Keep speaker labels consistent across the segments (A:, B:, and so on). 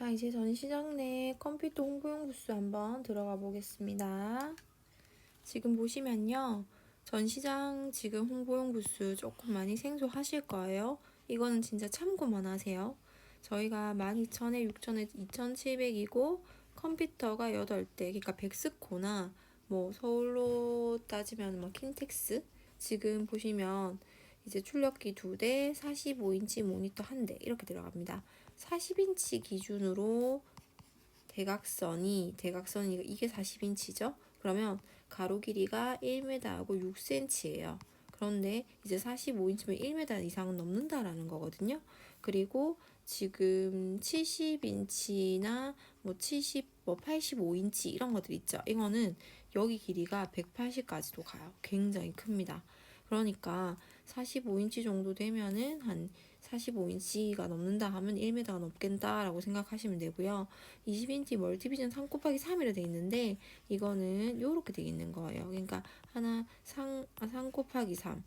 A: 자, 이제 전시장 내 컴퓨터 홍보용 부스 한번 들어가 보겠습니다. 지금 보시면요. 전시장 지금 홍보용 부스 조금 많이 생소하실 거예요. 이거는 진짜 참고만 하세요. 저희가 12,000에 6,000에 2,700이고 컴퓨터가 8대, 그러니까 백스코나 뭐 서울로 따지면 뭐 킨텍스 지금 보시면 이제 출력기 2대, 45인치 모니터 1대 이렇게 들어갑니다. 40인치 기준으로 대각선이 이게 40인치죠? 그러면 가로 길이가 1m하고 6cm예요. 그런데 이제 45인치면 1m 이상은 넘는다라는 거거든요. 그리고 지금 70인치나 뭐 85인치 이런 것들 있죠. 이거는 여기 길이가 180까지도 가요. 굉장히 큽니다. 그러니까 45인치 정도 되면은 한 45인치가 넘는다 하면 1m가 넘겠다라고 생각하시면 되고요. 20인치 멀티비전 3 곱하기 3이라 되어 있는데 이거는 요렇게 되어 있는 거예요. 그러니까 하나 3 곱하기 3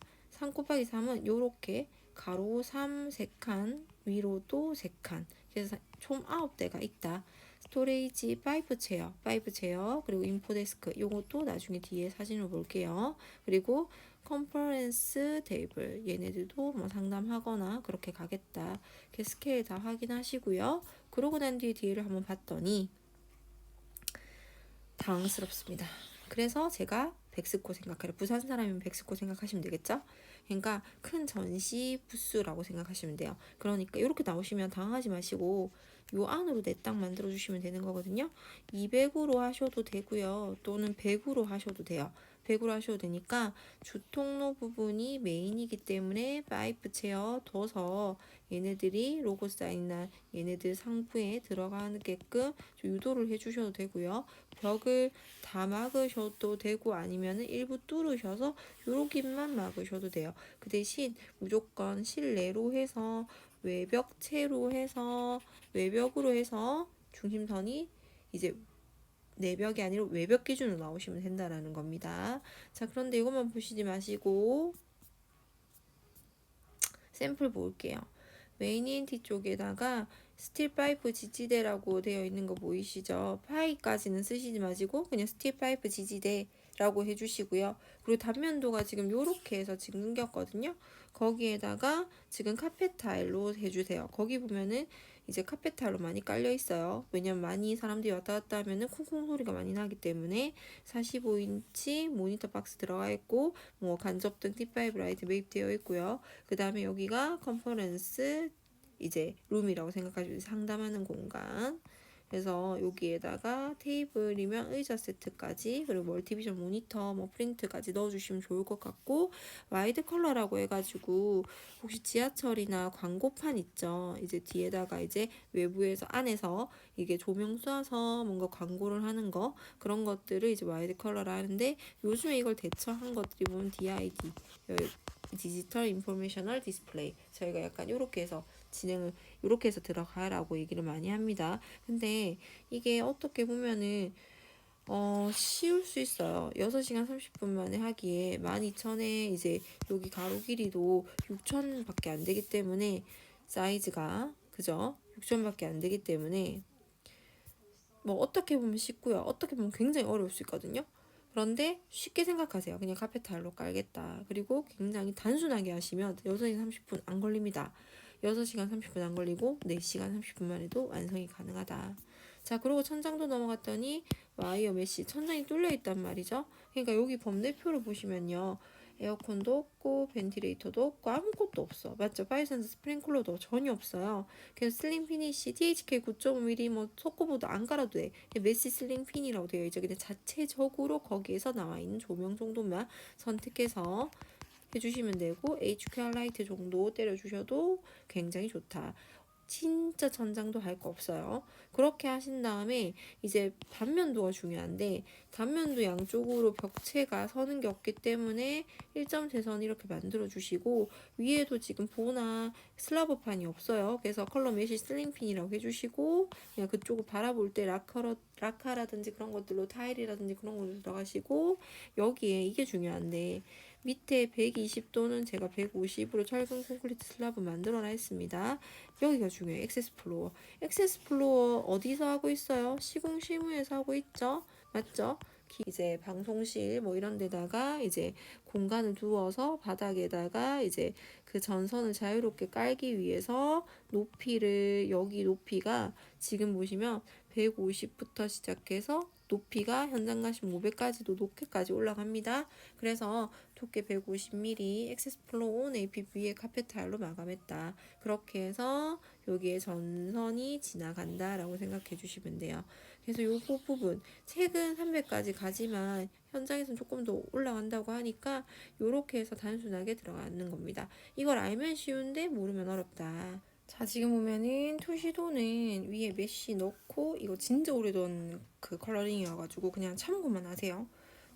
A: 곱하기 3은 요렇게 가로 3 3칸 위로도 3칸 그래서 총 9대가 있다. 스토레이지 5체어 그리고 인포데스크 요것도 나중에 뒤에 사진을 볼게요. 그리고 컨퍼런스 테이블 얘네들도 뭐 상담하거나 그렇게 가겠다. 스케일 다 확인하시고요. 그러고 난 뒤에 뒤를 한번 봤더니 당황스럽습니다. 그래서 제가 백스코 생각해요. 부산 사람이면 백스코 생각하시면 되겠죠? 그러니까 큰 전시 부스라고 생각하시면 돼요. 그러니까 이렇게 나오시면 당황하지 마시고 요 안으로 내 땅 만들어 주시면 되는 거거든요. 200으로 하셔도 되고요. 또는 100으로 하셔도 돼요. 100으로 하셔도 되니까 주통로 부분이 메인이기 때문에 5체어 둬서 얘네들이 로고 사인이나 얘네들 상부에 들어가게끔 유도를 해주셔도 되고요. 벽을 다 막으셔도 되고 아니면은 일부 뚫으셔서 요렇게만 막으셔도 돼요. 그 대신 무조건 실내로 해서 외벽으로 해서 중심선이 이제 내벽이 아니라 외벽 기준으로 나오시면 된다라는 겁니다. 자, 그런데 이것만 보시지 마시고 샘플 볼게요. 메인 ENT 쪽에다가 스틸 파이프 지지대라고 되어 있는 거 보이시죠? 파이까지는 쓰시지 마시고 그냥 스틸 파이프 지지대라고 해주시고요. 그리고 단면도가 지금 요렇게 해서 지금 끊겼거든요. 거기에다가 지금 카펫 타일로 해주세요. 거기 보면은 이제 카펫 타일로 많이 깔려 있어요. 왜냐면 많이 사람들이 왔다 갔다 하면은 쿵쿵 소리가 많이 나기 때문에 45인치 모니터 박스 들어가 있고 뭐 간접등 T5 라이트 매입되어 있고요. 그 다음에 여기가 컨퍼런스 이제 룸이라고 생각하시면 상담하는 공간. 그래서 여기에다가 테이블이면 의자 세트까지 그리고 멀티비전 모니터 뭐 프린트까지 넣어주시면 좋을 것 같고 와이드 컬러라고 해가지고 혹시 지하철이나 광고판 있죠. 이제 뒤에다가 이제 외부에서 안에서 이게 조명 쏴서 뭔가 광고를 하는 거 그런 것들을 이제 와이드 컬러라 하는데 요즘에 이걸 대처한 것들이 보면 DID 디지털 인포메이셔널 디스플레이 저희가 약간 요렇게 해서 진행을 요렇게 해서 들어가라고 얘기를 많이 합니다. 근데 이게 어떻게 보면은 쉬울 수 있어요. 6시간 30분 만에 하기에 12,000에 이제 여기 가로 길이도 6,000밖에 안 되기 때문에 사이즈가 그죠? 6,000밖에 안 되기 때문에 뭐 어떻게 보면 쉽고요. 어떻게 보면 굉장히 어려울 수 있거든요. 그런데 쉽게 생각하세요. 그냥 카페 타일로 깔겠다. 그리고 굉장히 단순하게 하시면 6시간 30분 안 걸립니다. 6시간 30분 안 걸리고 4시간 30분만 해도 완성이 가능하다. 자, 그리고 천장도 넘어갔더니 와이어 메시 천장이 뚫려 있단 말이죠. 그러니까 여기 범대표를 보시면요. 에어컨도 없고 벤티레이터도 없고 아무것도 없어. 맞죠? 파이센스 스프링클러도 전혀 없어요. 그래서 슬링 피니시 THK 9.5mm 뭐 속고보도 안 갈아도 돼. 메시 슬링 핀이라고 되어 있죠. 근데 자체적으로 거기에서 나와 있는 조명 정도만 선택해서 해주시면 되고 HQR 라이트 정도 때려주셔도 굉장히 좋다. 진짜 전장도 할 거 없어요. 그렇게 하신 다음에 이제 단면도가 중요한데 단면도 양쪽으로 벽체가 서는 게 없기 때문에 1.3선 이렇게 만들어 주시고 위에도 지금 보나 슬라브판이 없어요. 그래서 컬러 메쉬 슬링핀이라고 해주시고 그냥 그쪽을 바라볼 때 라카라든지 그런 것들로 타일이라든지 그런 것도 들어가시고 여기에 이게 중요한데 밑에 120도는 제가 150으로 철근 콘크리트 슬랍을 만들어라 했습니다. 여기가 중요해요. 액세스 플로어. 액세스 플로어 어디서 하고 있어요? 시공 실무에서 하고 있죠? 맞죠? 이제 방송실 뭐 이런 데다가 이제 공간을 두어서 바닥에다가 이제 그 전선을 자유롭게 깔기 위해서 높이를, 여기 높이가 지금 보시면 150부터 시작해서 높이가 현장 가시면 500까지도 높게까지 올라갑니다. 그래서 두께 150mm 액세스 플로어 온 APV의 카펫 타일로 마감했다. 그렇게 해서 여기에 전선이 지나간다 라고 생각해 주시면 돼요. 그래서 요거 부분 최근 300까지 가지만 현장에서는 조금 더 올라간다고 하니까 요렇게 해서 단순하게 들어가는 겁니다. 이걸 알면 쉬운데 모르면 어렵다. 자, 지금 보면은 투시도는 위에 메쉬 넣고, 이거 진짜 오래된 그 컬러링이어가지고 그냥 참고만 하세요.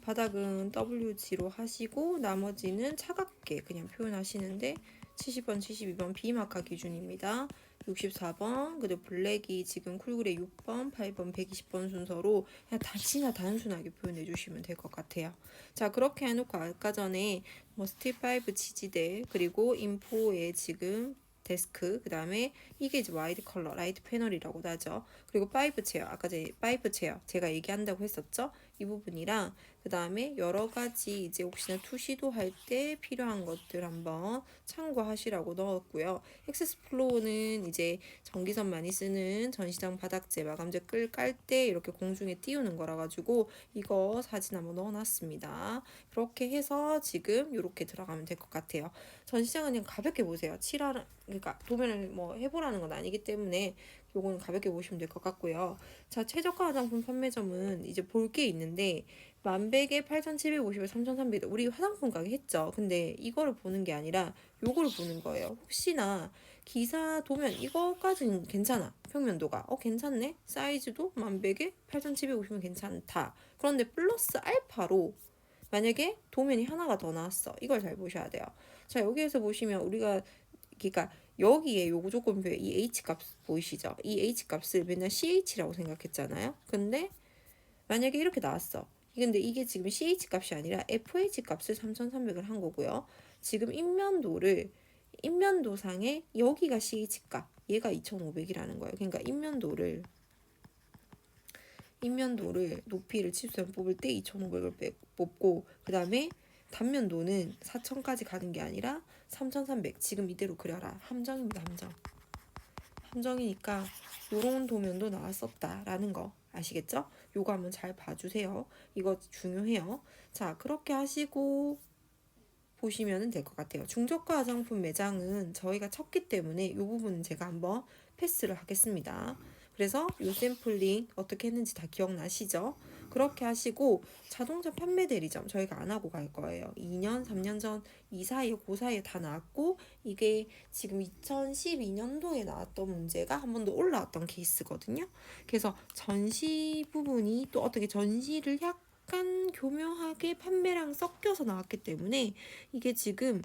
A: 바닥은 WG로 하시고 나머지는 차갑게 그냥 표현하시는데 70번, 72번 비마카 기준입니다. 64번, 그리고 블랙이 지금 쿨그레이 6번, 8번, 120번 순서로 그냥 진짜 단순하게 표현해 주시면 될 것 같아요. 자, 그렇게 해놓고 아까 전에 뭐 스틸5 지지대, 그리고 인포에 지금 데스크, 그 다음에 이게 이제 와이드 컬러, 라이트 패널이라고도 하죠. 그리고 파이프 체어, 아까 전에 파이프 체어 제가 얘기한다고 했었죠. 이 부분이랑 그 다음에 여러 가지 이제 혹시나 투시도 할 때 필요한 것들 한번 참고하시라고 넣었고요. 액세스 플로우는 이제 전기선 많이 쓰는 전시장 바닥재 마감재 끌 깔 때 이렇게 공중에 띄우는 거라 가지고 이거 사진 한번 넣어놨습니다. 그렇게 해서 지금 이렇게 들어가면 될 것 같아요. 전시장은 그냥 가볍게 보세요. 칠하라, 그러니까 도면을 뭐 해보라는 건 아니기 때문에 요거는 가볍게 보시면 될 것 같고요. 자, 최저가 화장품 판매점은 이제 볼 게 있는데 만백에 8,750에 3,300 우리 화장품 가게 했죠. 근데 이거를 보는 게 아니라 요거를 보는 거예요. 혹시나 기사 도면 이거까지는 괜찮아. 평면도가 괜찮네. 사이즈도 만백에 8,750면 괜찮다. 그런데 플러스 알파로 만약에 도면이 하나가 더 나왔어. 이걸 잘 보셔야 돼요. 자, 여기에서 보시면 우리가 그러니까 여기에 요구 조건표에 이 H값 보이시죠? 이 H값을 맨날 CH라고 생각했잖아요. 근데 만약에 이렇게 나왔어. 근데 이게 지금 CH값이 아니라 FH값을 3300을 한 거고요. 지금 인면도상에 여기가 CH값, 얘가 2500이라는 거예요. 그러니까 인면도를 높이를 치수점 뽑을 때 2500을 뽑고, 그 다음에 단면도는 4000까지 가는 게 아니라 3300 지금 이대로 그려라. 함정입니다. 함정이니까 요런 도면도 나왔었다라는 거 아시겠죠? 요거 한번 잘 봐주세요. 이거 중요해요. 자, 그렇게 하시고 보시면 될 것 같아요. 중저가 화장품 매장은 저희가 쳤기 때문에 이 부분은 제가 한번 패스를 하겠습니다. 그래서 이 샘플링 어떻게 했는지 다 기억나시죠? 그렇게 하시고 자동차 판매 대리점 저희가 안 하고 갈 거예요. 2년, 3년 전 이 사이에 그 사이에 다 나왔고, 이게 지금 2012년도에 나왔던 문제가 한 번 더 올라왔던 케이스거든요. 그래서 전시 부분이 또 어떻게 전시를 약간 교묘하게 판매랑 섞여서 나왔기 때문에 이게 지금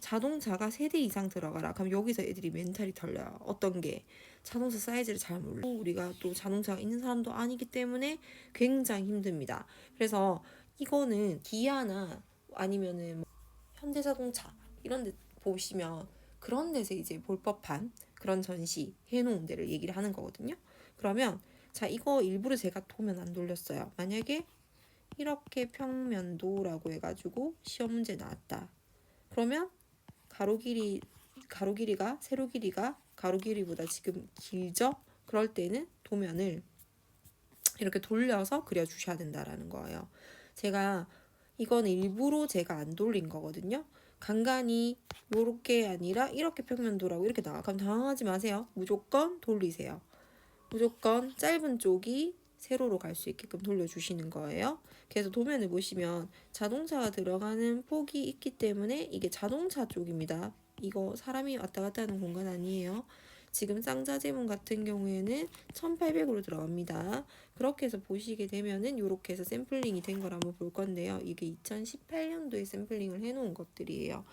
A: 자동차가 3대 이상 들어가라. 그럼 여기서 애들이 멘탈이 털려요. 어떤 게 자동차 사이즈를 잘 몰라. 우리가 또 자동차가 있는 사람도 아니기 때문에 굉장히 힘듭니다. 그래서 이거는 기아나 아니면은 뭐 현대자동차 이런 데 보시면 그런 데서 이제 볼 법한 그런 전시 해놓은 데를 얘기를 하는 거거든요. 그러면 자, 이거 일부러 제가 도면 안 돌렸어요. 만약에 이렇게 평면도라고 해가지고 시험 문제 나왔다. 그러면 가로 길이가 세로 길이가 가로 길이보다 지금 길죠? 그럴 때는 도면을 이렇게 돌려서 그려주셔야 된다라는 거예요. 제가 이건 일부러 제가 안 돌린 거거든요. 간간히 요렇게 아니라 이렇게 평면도라고 이렇게 나와. 그럼 당황하지 마세요. 무조건 돌리세요. 무조건 짧은 쪽이 세로로 갈 수 있게끔 돌려주시는 거예요. 그래서 도면을 보시면 자동차가 들어가는 폭이 있기 때문에 이게 자동차 쪽입니다. 이거 사람이 왔다 갔다 하는 공간 아니에요. 지금 쌍자재문 같은 경우에는 1800으로 들어갑니다. 그렇게 해서 보시게 되면은 이렇게 해서 샘플링이 된 걸 한번 볼 건데요. 이게 2018년도에 샘플링을 해놓은 것들이에요.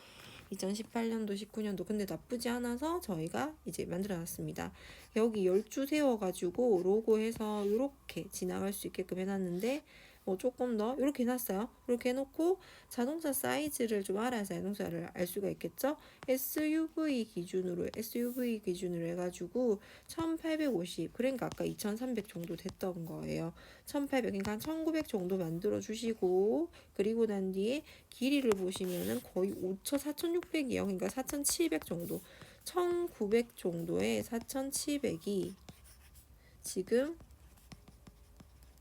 A: 2018년도, 19년도 근데 나쁘지 않아서 저희가 이제 만들어놨습니다. 여기 10줄 세워가지고 로고해서 이렇게 지나갈 수 있게끔 해놨는데 뭐 조금 더 이렇게 해놨어요. 이렇게 해놓고 자동차 사이즈를 좀 알아야 자동차를 알 수가 있겠죠. SUV 기준으로 해가지고 1850, 그러니까 아까 2300 정도 됐던 거예요. 1800, 그러니까 한 1900 정도 만들어 주시고, 그리고 난 뒤에 길이를 보시면은 거의 4600이요. 그러니까 4700 정도, 1900 정도에 4700이 지금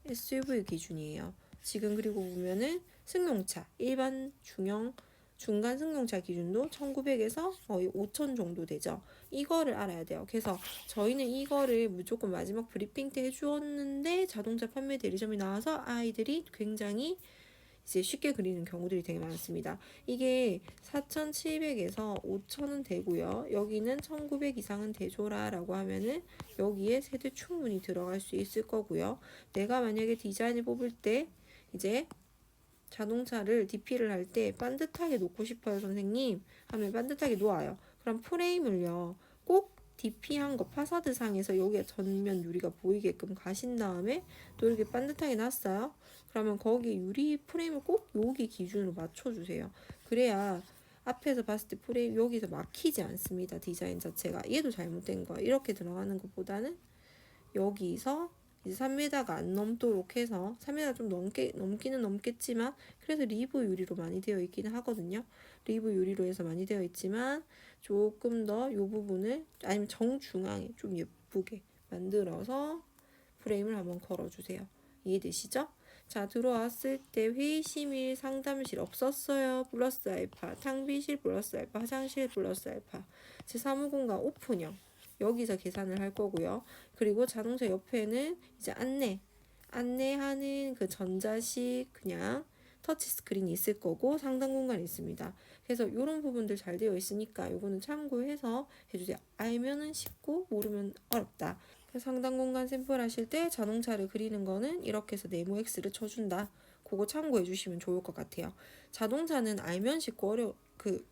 A: SUV 기준이에요. 지금 그리고 보면은 승용차, 일반 중형 중간 승용차 기준도 1900에서 거의 5000 정도 되죠. 이거를 알아야 돼요. 그래서 저희는 이거를 무조건 마지막 브리핑 때 해주었는데 자동차 판매 대리점이 나와서 아이들이 굉장히 이제 쉽게 그리는 경우들이 되게 많습니다. 이게 4700에서 5000은 되고요. 여기는 1900 이상은 되줘라 라고 하면은 여기에 세대 충분히 들어갈 수 있을 거고요. 내가 만약에 디자인을 뽑을 때 이제 자동차를 DP를 할 때 반듯하게 놓고 싶어요 선생님 하면 반듯하게 놓아요. 그럼 프레임을요 꼭 DP한 거 파사드 상에서 여기에 전면 유리가 보이게끔 가신 다음에 또 이렇게 반듯하게 놨어요. 그러면 거기 유리 프레임을 꼭 여기 기준으로 맞춰주세요. 그래야 앞에서 봤을 때 프레임 여기서 막히지 않습니다. 디자인 자체가. 얘도 잘못된 거야. 이렇게 들어가는 것보다는 여기서 이제 3m가 안 넘도록 해서 3m 좀 넘기는 넘겠지만 그래서 리브 유리로 많이 되어 있기는 하거든요. 리브 유리로 해서 많이 되어 있지만 조금 더 이 부분을 아니면 정중앙에 좀 예쁘게 만들어서 프레임을 한번 걸어주세요. 이해되시죠? 자, 들어왔을 때 회의심일 상담실 없었어요. 플러스 알파, 탕비실 플러스 알파, 화장실 플러스 알파, 제 사무공간 오픈형 여기서 계산을 할 거고요. 그리고 자동차 옆에는 이제 안내하는 그 전자식 그냥 터치 스크린이 있을 거고 상단 공간이 있습니다. 그래서 이런 부분들 잘 되어 있으니까 요거는 참고해서 해주세요. 알면은 쉽고 모르면 어렵다. 상단 공간 샘플 하실 때 자동차를 그리는 거는 이렇게 해서 네모 X를 쳐준다. 그거 참고해 주시면 좋을 것 같아요. 자동차는 알면 쉽고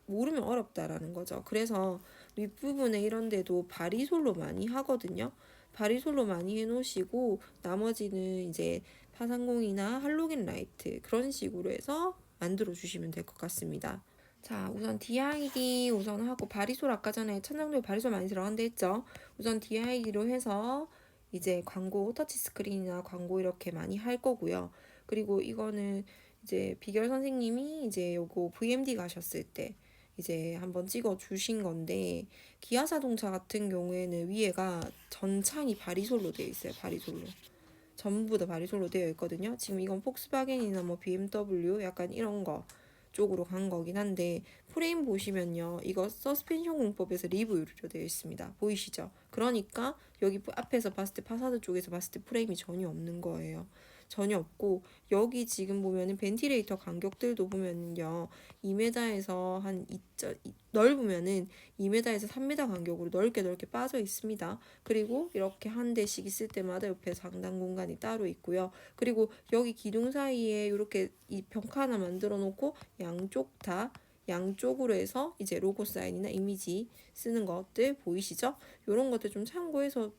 A: 모르면 어렵다라는 거죠. 그래서 윗부분에 이런 데도 바리솔로 많이 하거든요. 바리솔로 많이 해놓으시고 나머지는 이제 파상공이나 할로겐 라이트 그런 식으로 해서 만들어 주시면 될 것 같습니다. 자, 우선 DID 우선 하고 바리솔 아까 전에 천장도에 바리솔 많이 들어간다 했죠. 우선 DID로 해서 이제 광고 터치 스크린이나 광고 이렇게 많이 할 거고요. 그리고 이거는 이제 비결 선생님이 이제 요거 VMD 가셨을 때 이제 한번 찍어 주신 건데 기아 자동차 같은 경우에는 위에가 전창이 바리솔로 되어 있어요. 바리솔로. 전부 다 바리솔로 되어 있거든요. 지금 이건 폭스바겐이나 뭐 BMW 약간 이런 거 쪽으로 간 거긴 한데 프레임 보시면요. 이거 서스펜션 공법에서 리브 유리로 되어 있습니다. 보이시죠? 그러니까 여기 앞에서 봤을 때 파사드 쪽에서 봤을 때 프레임이 전혀 없는 거예요. 전혀 없고 여기 지금 보면은 벤티레이터 간격들도 보면요 2m에서 한 2. 넓으면은 2m에서 3m 간격으로 넓게 빠져 있습니다. 그리고 이렇게 한 대씩 있을 때마다 옆에 상단 공간이 따로 있고요. 그리고 여기 기둥 사이에 이렇게 이 벽 하나 만들어 놓고 양쪽으로 해서 이제 로고 사인이나 이미지 쓰는 것들 보이시죠? 이런 것들 좀 참고해서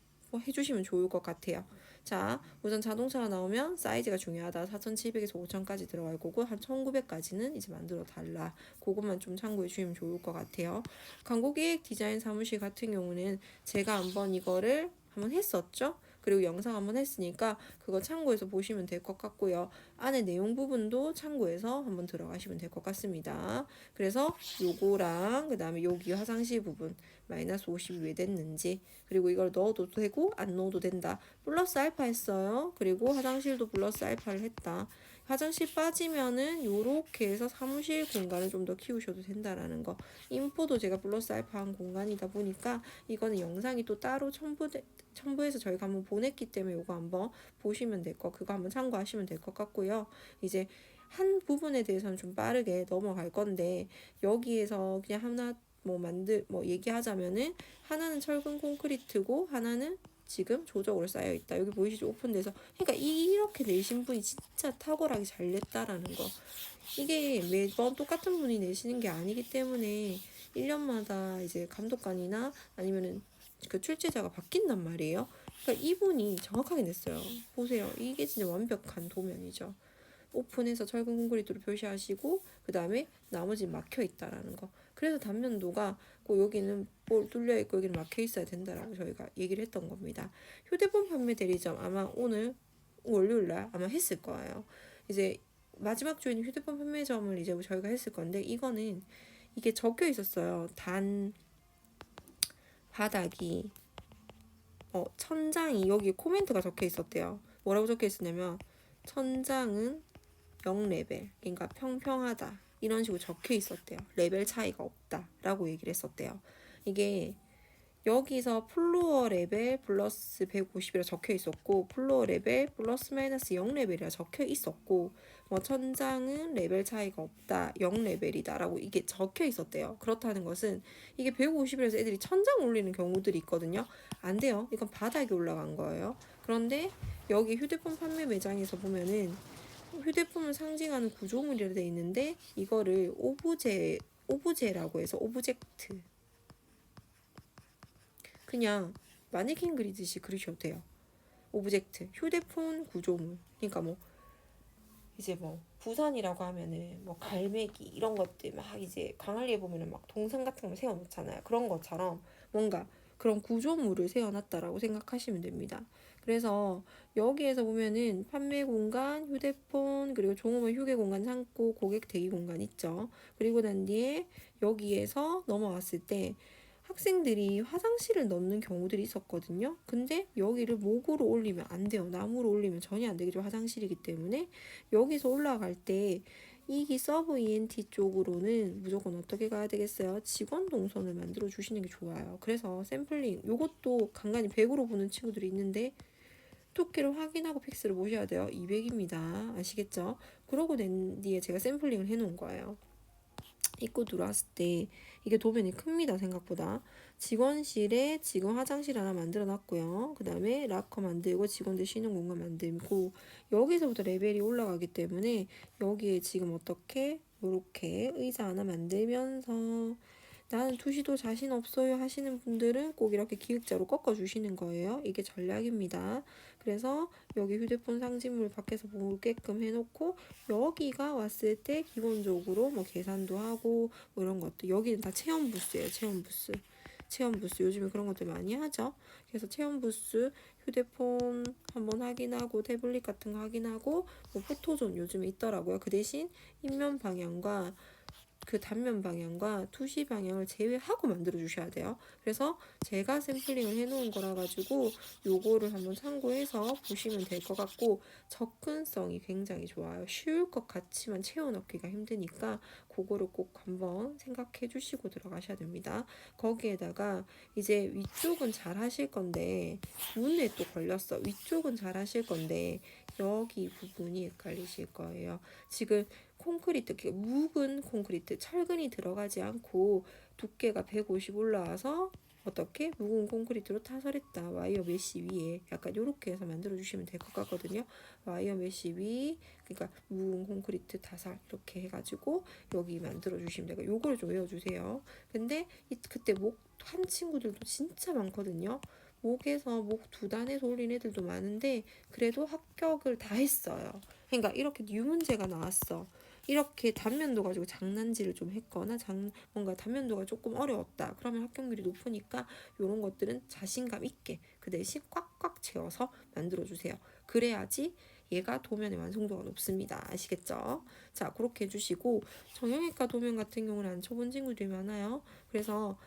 A: 해주시면 좋을 것 같아요. 자, 우선 자동차가 나오면 사이즈가 중요하다. 4700에서 5000까지 들어갈 거고 한 1900까지는 이제 만들어 달라. 그것만 좀 참고해 주시면 좋을 것 같아요. 광고기획 디자인 사무실 같은 경우는 제가 한번 이거를 한번 했었죠. 그리고 영상 한번 했으니까 그거 참고해서 보시면 될 것 같고요. 안에 내용 부분도 참고해서 한번 들어가시면 될 것 같습니다. 그래서 요거랑 그 다음에 여기 화장실 부분 마이너스 50이 왜 됐는지 그리고 이걸 넣어도 되고 안 넣어도 된다. 플러스 알파 했어요. 그리고 화장실도 플러스 알파를 했다. 화장실 빠지면은 요렇게 해서 사무실 공간을 좀 더 키우셔도 된다라는 거. 인포도 제가 플러스 알파한 공간이다 보니까 이거는 영상이 또 따로 첨부해서 저희가 한번 보냈기 때문에 요거 한번 보시면 될 거. 그거 한번 참고하시면 될 것 같고요. 이제 한 부분에 대해서는 좀 빠르게 넘어갈 건데 여기에서 그냥 하나 얘기하자면은 하나는 철근 콘크리트고 하나는 지금 조적으로 쌓여 있다. 여기 보이시죠? 오픈돼서. 그러니까 이렇게 내신 분이 진짜 탁월하게 잘 냈다라는 거. 이게 매번 똑같은 분이 내시는 게 아니기 때문에 1년마다 이제 감독관이나 아니면은 그 출제자가 바뀐단 말이에요. 그러니까 이분이 정확하게 냈어요. 보세요. 이게 진짜 완벽한 도면이죠. 오픈해서 철근 콘크리트로 표시하시고 그 다음에 나머지는 막혀 있다라는 거. 그래서 단면도가 꼭 여기는 볼 뚫려 있고 여기는 막혀 있어야 된다라고 저희가 얘기를 했던 겁니다. 휴대폰 판매 대리점 아마 오늘 월요일날 아마 했을 거예요. 이제 마지막 주에는 휴대폰 판매점을 이제 저희가 했을 건데 이거는 이게 적혀 있었어요. 단 바닥이 천장이 여기 코멘트가 적혀 있었대요. 뭐라고 적혀 있었냐면 천장은 0레벨 그러니까 평평하다 이런 식으로 적혀 있었대요. 레벨 차이가 없다 라고 얘기를 했었대요. 이게 여기서 플로어 레벨 플러스 150이라 적혀 있었고 플로어 레벨 플러스 마이너스 0레벨이라 적혀 있었고 뭐 천장은 레벨 차이가 없다 0레벨이다 라고 이게 적혀 있었대요. 그렇다는 것은 이게 150이라서 애들이 천장 올리는 경우들이 있거든요. 안 돼요. 이건 바닥에 올라간 거예요. 그런데 여기 휴대폰 판매 매장에서 보면은 휴대폰을 상징하는 구조물이라 돼 있는데 이거를 오브제라고 해서 오브젝트 그냥 마네킹 그리듯이 그리셔도 돼요. 오브젝트, 휴대폰 구조물. 그러니까 뭐 이제 뭐 부산이라고 하면은 뭐 갈매기 이런 것들 막 이제 광안리에 보면은 막 동상 같은 거 세워놓잖아요. 그런 것처럼 뭔가 그런 구조물을 세워놨다라고 생각하시면 됩니다. 그래서 여기에서 보면은 판매 공간, 휴대폰, 그리고 종업원 휴게 공간, 창고, 고객 대기 공간 있죠. 그리고 난 뒤에 여기에서 넘어왔을 때 학생들이 화장실을 넣는 경우들이 있었거든요. 근데 여기를 목으로 올리면 안 돼요. 나무로 올리면 전혀 안 되겠죠. 화장실이기 때문에. 여기서 올라갈 때 이기 서브 ENT 쪽으로는 무조건 어떻게 가야 되겠어요? 직원 동선을 만들어 주시는 게 좋아요. 그래서 샘플링 요것도 간간히 100으로 보는 친구들이 있는데 두께를 확인하고 픽스를 보셔야 돼요. 200입니다. 아시겠죠? 그러고 난 뒤에 제가 샘플링을 해놓은 거예요. 입고 들어왔을 때 이게 도면이 큽니다. 생각보다. 직원실에 직원 화장실 하나 만들어 놨고요. 그 다음에 락커 만들고 직원들 쉬는 공간 만들고 여기서부터 레벨이 올라가기 때문에 여기에 지금 어떻게 요렇게 의자 하나 만들면서 나는 투시도 자신 없어요 하시는 분들은 꼭 이렇게 기획자로 꺾어주시는 거예요. 이게 전략입니다. 그래서 여기 휴대폰 상징물 밖에서 보게끔 해놓고 여기가 왔을 때 기본적으로 뭐 계산도 하고 뭐 이런 것도 여기는 다 체험 부스예요. 체험 부스. 체험 부스 요즘에 그런 것들 많이 하죠. 그래서 체험 부스 휴대폰 한번 확인하고 태블릿 같은 거 확인하고 뭐 포토존 요즘에 있더라고요. 그 대신 인면 방향과 그 단면 방향과 투시 방향을 제외하고 만들어 주셔야 돼요. 그래서 제가 샘플링을 해놓은 거라 가지고 요거를 한번 참고해서 보시면 될 것 같고 접근성이 굉장히 좋아요. 쉬울 것 같지만 채워넣기가 힘드니까 그거를 꼭 한번 생각해 주시고 들어가셔야 됩니다. 거기에다가 이제 위쪽은 잘 하실 건데 문에 또 걸렸어. 위쪽은 잘 하실 건데 여기 부분이 헷갈리실 거예요. 지금 콘크리트, 묵은 콘크리트, 철근이 들어가지 않고 두께가 150 올라와서 어떻게 묵은 콘크리트로 타설했다. 와이어 메쉬 위에 약간 요렇게 해서 만들어 주시면 될 것 같거든요. 와이어 메쉬 위, 그러니까 묵은 콘크리트 타설 이렇게 해가지고 여기 만들어 주시면 되고 요거를 좀 외워주세요. 근데 그때 목 한 친구들도 진짜 많거든요. 목에서 목 두 단에서 올린 애들도 많은데 그래도 합격을 다 했어요. 그러니까 이렇게 유문제가 나왔어. 이렇게 단면도 가지고 장난질을 좀 했거나 뭔가 단면도가 조금 어려웠다. 그러면 합격률이 높으니까 이런 것들은 자신감 있게 그 대신 꽉꽉 채워서 만들어주세요. 그래야지 얘가 도면의 완성도가 높습니다. 아시겠죠? 자, 그렇게 해주시고 정형외과 도면 같은 경우는 안 쳐본 친구들이 많아요. 그래서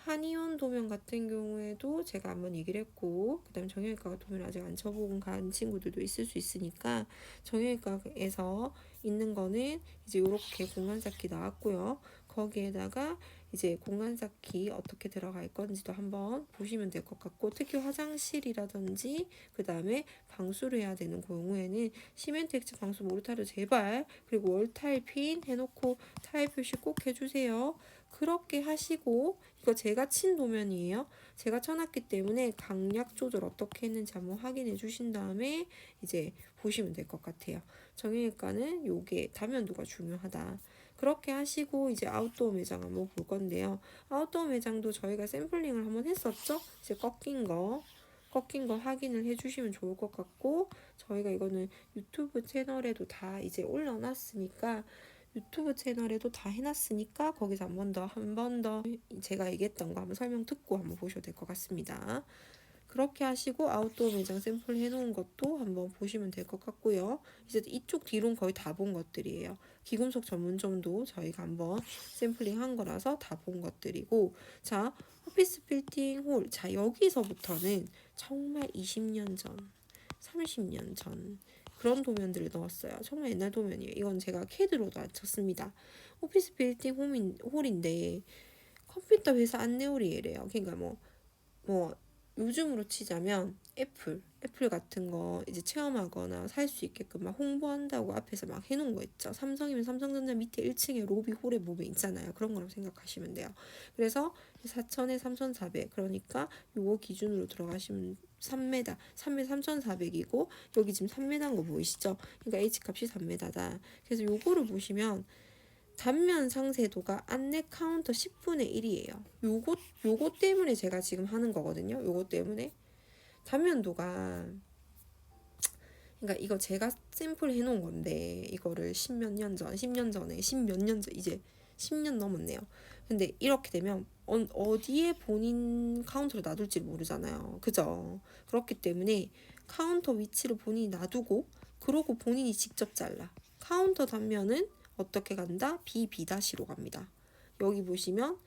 A: 한의원 도면 같은 경우에도 제가 한번 얘기를 했고 그 다음에 정형외과 도면 아직 안 쳐본 간 친구들도 있을 수 있으니까 정형외과에서 있는 거는 이제 이렇게 공간 쌓기 나왔고요. 거기에다가 이제 공간 쌓기 어떻게 들어갈 건지도 한번 보시면 될 것 같고 특히 화장실이라든지 그 다음에 방수를 해야 되는 경우에는 시멘트 액체 방수 모르타르 제발 그리고 월타일핀 해놓고 타일 표시 꼭 해주세요. 그렇게 하시고 이거 제가 친 도면이에요. 제가 쳐놨기 때문에 강약 조절 어떻게 했는지 한번 확인해 주신 다음에 이제 보시면 될 것 같아요. 정형외과는 요게 다면도가 중요하다. 그렇게 하시고 이제 아웃도어 매장 한번 볼 건데요. 아웃도어 매장도 저희가 샘플링을 한번 했었죠. 이제 꺾인 거 꺾인 거 확인을 해주시면 좋을 것 같고, 저희가 이거는 유튜브 채널에도 다 이제 올려놨으니까, 유튜브 채널에도 다 해놨으니까 거기서 한 번 더 제가 얘기했던 거 한번 설명 듣고 한번 보셔도 될 것 같습니다. 그렇게 하시고 아웃도어 매장 샘플 해놓은 것도 한번 보시면 될 것 같고요. 이제 이쪽 뒤로는 거의 다 본 것들이에요. 기금속 전문점도 저희가 한번 샘플링 한 거라서 다 본 것들이고, 자, 오피스 빌딩 홀. 자, 여기서부터는 정말 20년 전, 30년 전 그런 도면들을 넣었어요. 정말 옛날 도면이에요. 이건 제가 캐드로도 안 쳤습니다. 오피스 빌딩 홀인데 컴퓨터 회사 안내홀이래요. 그러니까 뭐 요즘으로 치자면 애플 같은 거 이제 체험하거나 살 수 있게끔 막 홍보한다고 앞에서 막 해놓은 거 있죠. 삼성이면 삼성전자 밑에 1층에 로비 홀에 보면 있잖아요. 그런 거라고 생각하시면 돼요. 그래서 4,000에 3,400, 그러니까 요거 기준으로 들어가시면 3m 3,400이고 여기 지금 3m인 거 보이시죠? 그러니까 H값이 3m다. 그래서 요거를 보시면 단면 상세도가 안내 카운터 10분의 1이에요. 요거 때문에 제가 지금 하는 거거든요. 요거 때문에. 단면도가, 그러니까 이거 제가 샘플 해놓은 건데, 이거를 10몇 년 전, 10년 전에, 10몇 년 전, 이제 10년 넘었네요. 근데 이렇게 되면 어디에 본인 카운터를 놔둘지 모르잖아요. 그죠? 그렇기 때문에 카운터 위치를 본인이 놔두고, 그러고 본인이 직접 잘라. 카운터 단면은 어떻게 간다? B-로 갑니다. 여기 보시면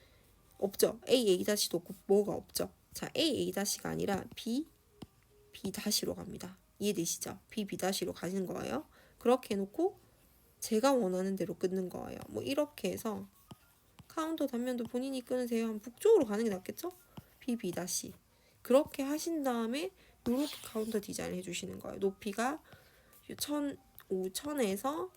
A: 없죠? AA-도 없고 뭐가 없죠? 자, AA-가 아니라 B-로 갑니다. 이해되시죠? B-로 가시는 거예요. 그렇게 해놓고 제가 원하는 대로 끊는 거예요. 뭐 이렇게 해서 카운터 단면도 본인이 끊으세요. 북쪽으로 가는 게 낫겠죠? B-. 그렇게 하신 다음에 이렇게 카운터 디자인 해주시는 거예요. 높이가 1000에서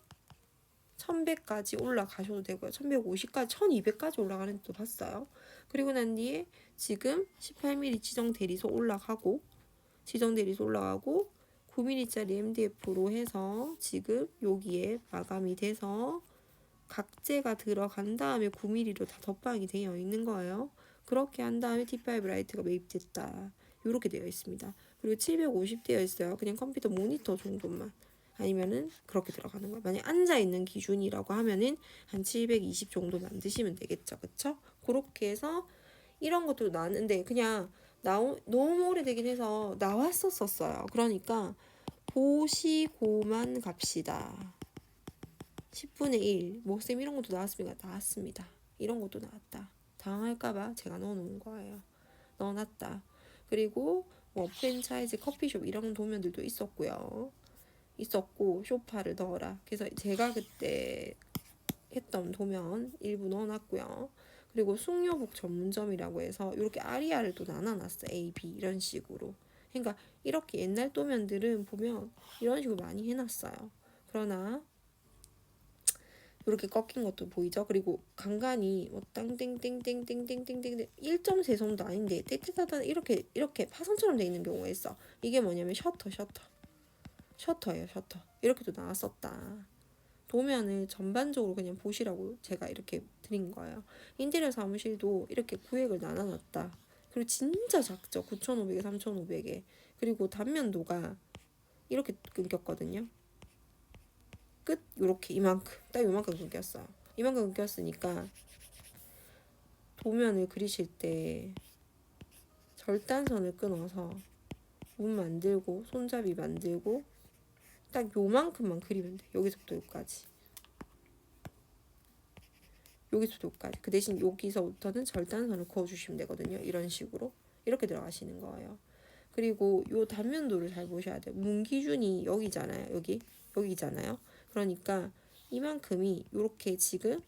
A: 1100까지 올라가셔도 되고요. 1150까지, 1200까지 올라가는 데도 봤어요. 그리고 난 뒤에 지금 18mm 지정 대리소 올라가고 9mm짜리 MDF로 해서 지금 여기에 마감이 돼서 각재가 들어간 다음에 9mm로 다 덧방이 되어 있는 거예요. 그렇게 한 다음에 T5 라이트가 매입됐다. 이렇게 되어 있습니다. 그리고 750 되어 있어요. 그냥 컴퓨터 모니터 정도만. 아니면은 그렇게 들어가는 거예요. 만약 앉아있는 기준이라고 하면은 한 720 정도 만드시면 되겠죠. 그쵸? 그렇게 해서 이런 것도 나는데 그냥 너무 오래되긴 해서 나왔었어요. 그러니까 보시고만 갑시다. 10분의 1. 쌤 이런 것도 나왔습니다. 이런 것도 나왔다. 당황할까봐 제가 넣어놓은 거예요. 넣어놨다. 그리고 프랜차이즈 커피숍 이런 도면들도 있었고 쇼파를 넣어라. 그래서 제가 그때 했던 도면 일부 넣어놨고요. 그리고 숙녀복 전문점이라고 해서 이렇게 아리아를 또 나눠놨어. A, B 이런 식으로. 그러니까 이렇게 옛날 도면들은 보면 이런 식으로 많이 해놨어요. 그러나 이렇게 꺾인 것도 보이죠? 그리고 간간이 땅땡땡땡땡땡땡땡 1.3선도 아닌데 떼떼따따 이렇게 파선처럼 돼 있는 경우가 있어. 이게 뭐냐면 셔터예요. 이렇게도 나왔었다. 도면을 전반적으로 그냥 보시라고 제가 이렇게 드린 거예요. 인테리어 사무실도 이렇게 구획을 나눠놨다. 그리고 진짜 작죠. 9,500에 3,500에. 그리고 단면도가 이렇게 끊겼거든요. 끝 요렇게 딱 요만큼 끊겼어요. 이만큼 끊겼으니까 도면을 그리실 때 절단선을 끊어서 문 만들고 손잡이 만들고 딱 요만큼만 그리면 돼. 여기서부터 여기까지. 그 대신 여기서부터는 절단선을 그어주시면 되거든요. 이런 식으로. 이렇게 들어가시는 거예요. 그리고 요 단면도를 잘 보셔야 돼요. 문 기준이 여기잖아요. 여기잖아요. 그러니까 이만큼이 요렇게 지금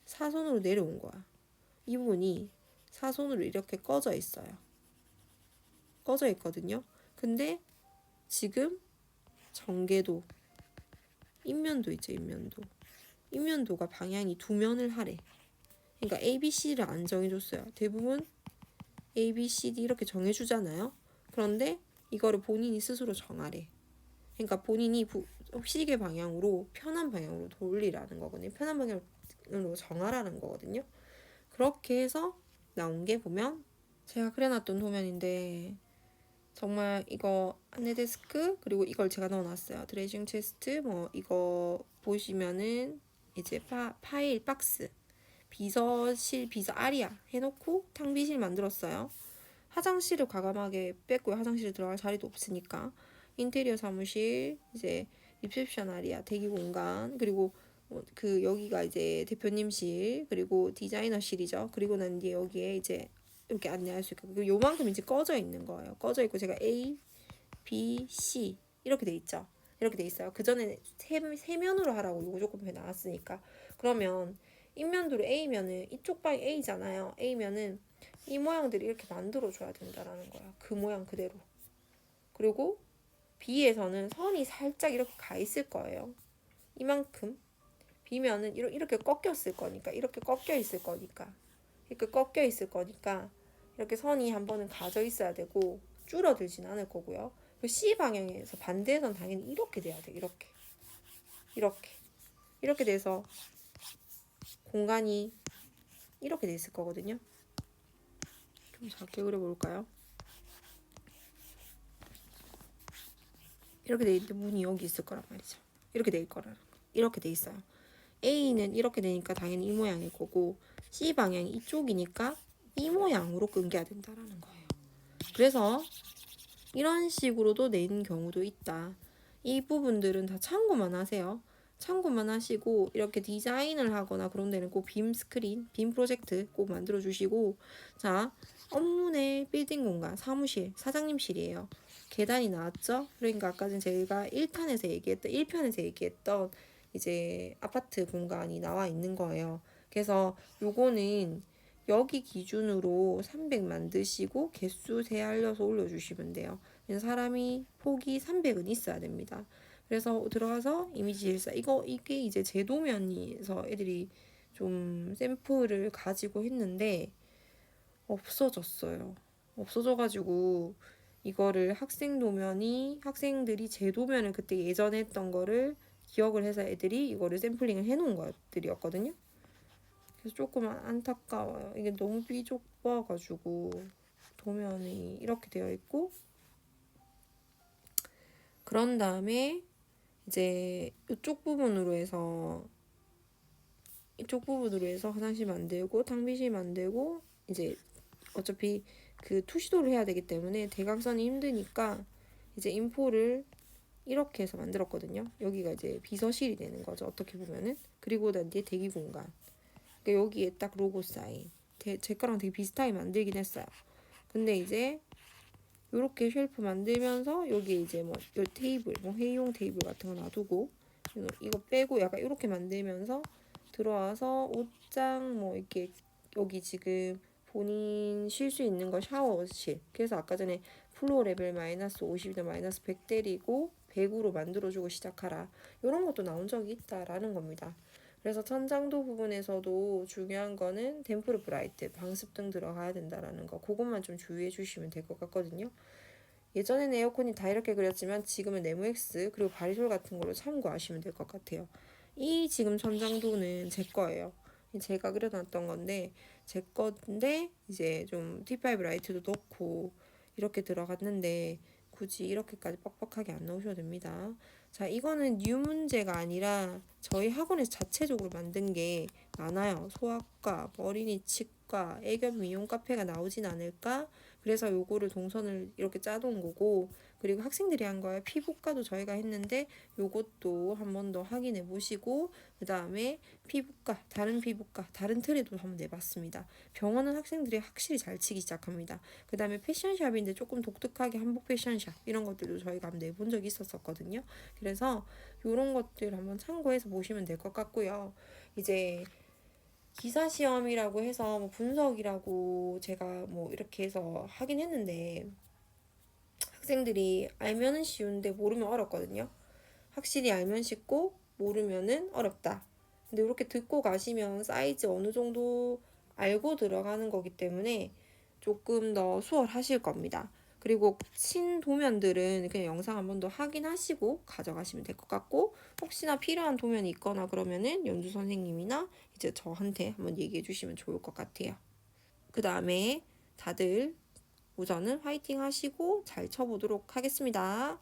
A: 사선으로 내려온 거야. 이 부분이 사선으로 이렇게 꺼져 있어요. 꺼져 있거든요. 근데 지금 전개도 인면도 있죠. 인면도가 방향이 두 면을 하래. 그러니까 A, B, C를 안 정해줬어요. 대부분 A, B, C, D 이렇게 정해주잖아요. 그런데 이거를 본인이 스스로 정하래. 그러니까 본인이 시계 방향으로 편한 방향으로 돌리라는 거거든요. 편한 방향으로 정하라는 거거든요. 그렇게 해서 나온 게 보면 제가 그려놨던 도면인데 정말 이거 안내 데스크 그리고 이걸 제가 넣어놨어요. 드레싱 체스트 뭐 이거 보시면은 이제 파일 박스 비서실 비서 아리아 해놓고 탕비실 만들었어요. 화장실을 과감하게 뺐고요. 화장실에 들어갈 자리도 없으니까. 인테리어 사무실 이제 리셉션 아리아 대기 공간 그리고 그 여기가 이제 대표님실 그리고 디자이너실이죠. 그리고 난 뒤에 여기에 이제 이렇게 안내할 수 있고 요만큼 이제 꺼져 있는 거예요. 꺼져 있고 제가 A, B, C 이렇게 돼 있죠. 이렇게 돼 있어요. 그 전에 세 면으로 하라고 요거 조금 나왔으니까. 그러면 인면도로 A면은 이쪽 방이 A잖아요. A면은 이 모양들이 이렇게 만들어 줘야 된다라는 거야. 그 모양 그대로. 그리고 B에서는 선이 살짝 이렇게 가 있을 거예요. 이만큼. B면은 이렇게 꺾였을 거니까 이렇게 꺾여 있을 거니까 이렇게 꺾여 있을 거니까 이렇게 선이 한 번은 가져 있어야 되고 줄어들진 않을 거고요. C 방향에서 반대선 당연히 이렇게 돼야 돼. 이렇게 돼서 공간이 이렇게 돼 있을 거거든요. 좀 작게 그려볼까요? 이렇게 돼 있는데 문이 여기 있을 거란 말이죠. 이렇게 돼 있거라는 거. 이렇게 돼 있어요. A는 이렇게 되니까 당연히 이 모양일 거고 C 방향이 이쪽이니까 이 모양으로 끊겨야 된다라는 거예요. 그래서 이런 식으로도 낸 경우도 있다. 이 부분들은 다 참고만 하세요. 참고만 하시고 이렇게 디자인을 하거나 그런 데는 꼭 빔 스크린, 빔 프로젝트 꼭 만들어 주시고 자, 업무내 빌딩 공간, 사무실, 사장님실이에요. 계단이 나왔죠? 그러니까 아까 전 제가 1편에서 얘기했던 이제 아파트 공간이 나와 있는 거예요. 그래서 요거는 여기 기준으로 300 만드시고 개수 세알려서 올려주시면 돼요. 사람이 폭이 300은 있어야 됩니다. 그래서 들어가서 이미지 질사 이게 이제 제도면에서 애들이 좀 샘플을 가지고 했는데 없어졌어요. 없어져가지고 이거를 학생들이 제도면을 그때 예전에 했던 거를 기억을 해서 애들이 이거를 샘플링을 해놓은 것들이었거든요. 그래서 조금 안타까워요. 이게 너무 삐좁아가지고 도면이 이렇게 되어 있고 그런 다음에 이제 이쪽 부분으로 해서 화장실 만들고 탕비실 만들고 이제 어차피 그 투시도를 해야 되기 때문에 대각선이 힘드니까 이제 인포를 이렇게 해서 만들었거든요. 여기가 이제 비서실이 되는 거죠. 어떻게 보면은. 그리고 난 뒤에 대기 공간. 그러니까 여기에 딱 로고 사인. 제 거랑 되게 비슷하게 만들긴 했어요. 근데 이제 요렇게 쉘프 만들면서 여기에 이제 뭐 요 테이블, 뭐 회의용 테이블 같은 거 놔두고 이거 빼고 약간 이렇게 만들면서 들어와서 옷장 뭐 이렇게 여기 지금 본인 쉴 수 있는 거 샤워실. 그래서 아까 전에 플로어 레벨 마이너스 50이나 마이너스 100 때리고 100으로 만들어주고 시작하라. 이런 것도 나온 적이 있다라는 겁니다. 그래서 천장도 부분에서도 중요한 거는 댐프르 브라이트, 방습등 들어가야 된다라는 거. 그것만 좀 주의해 주시면 될 것 같거든요. 예전에는 에어컨이 다 이렇게 그렸지만 지금은 네모엑스 그리고 바리솔 같은 걸로 참고하시면 될 것 같아요. 이 지금 천장도는 제 거예요. 제가 그려놨던 건데 제 건데 이제 좀 T5 라이트도 넣고 이렇게 들어갔는데 굳이 이렇게까지 빡빡하게 안 넣으셔도 됩니다. 자, 이거는 뉴 문제가 아니라 저희 학원에서 자체적으로 만든 게 많아요. 소아과, 어린이 치과, 애견 미용 카페가 나오진 않을까? 그래서 요거를 동선을 이렇게 짜놓은 거고 그리고 학생들이 한 거예요. 피부과도 저희가 했는데 요것도 한 번 더 확인해 보시고 그 다음에 다른 피부과, 다른 틀에도 한번 내봤습니다. 병원은 학생들이 확실히 잘 치기 시작합니다. 그 다음에 패션샵인데 조금 독특하게 한복 패션샵 이런 것들도 저희가 한번 내본 적이 있었거든요. 그래서 이런 것들 한번 참고해서 보시면 될 것 같고요. 이제 기사 시험이라고 해서 뭐 분석이라고 제가 뭐 이렇게 해서 하긴 했는데 학생들이 알면은 쉬운데 모르면 어렵거든요. 확실히 알면 쉽고 모르면은 어렵다. 근데 이렇게 듣고 가시면 사이즈 어느 정도 알고 들어가는 거기 때문에 조금 더 수월하실 겁니다. 그리고 친도면들은 그냥 영상 한 번 더 확인하시고 가져가시면 될 것 같고 혹시나 필요한 도면이 있거나 그러면은 연주 선생님이나 이제 저한테 한번 얘기해 주시면 좋을 것 같아요. 그 다음에 다들 우선은 화이팅 하시고 잘 쳐보도록 하겠습니다.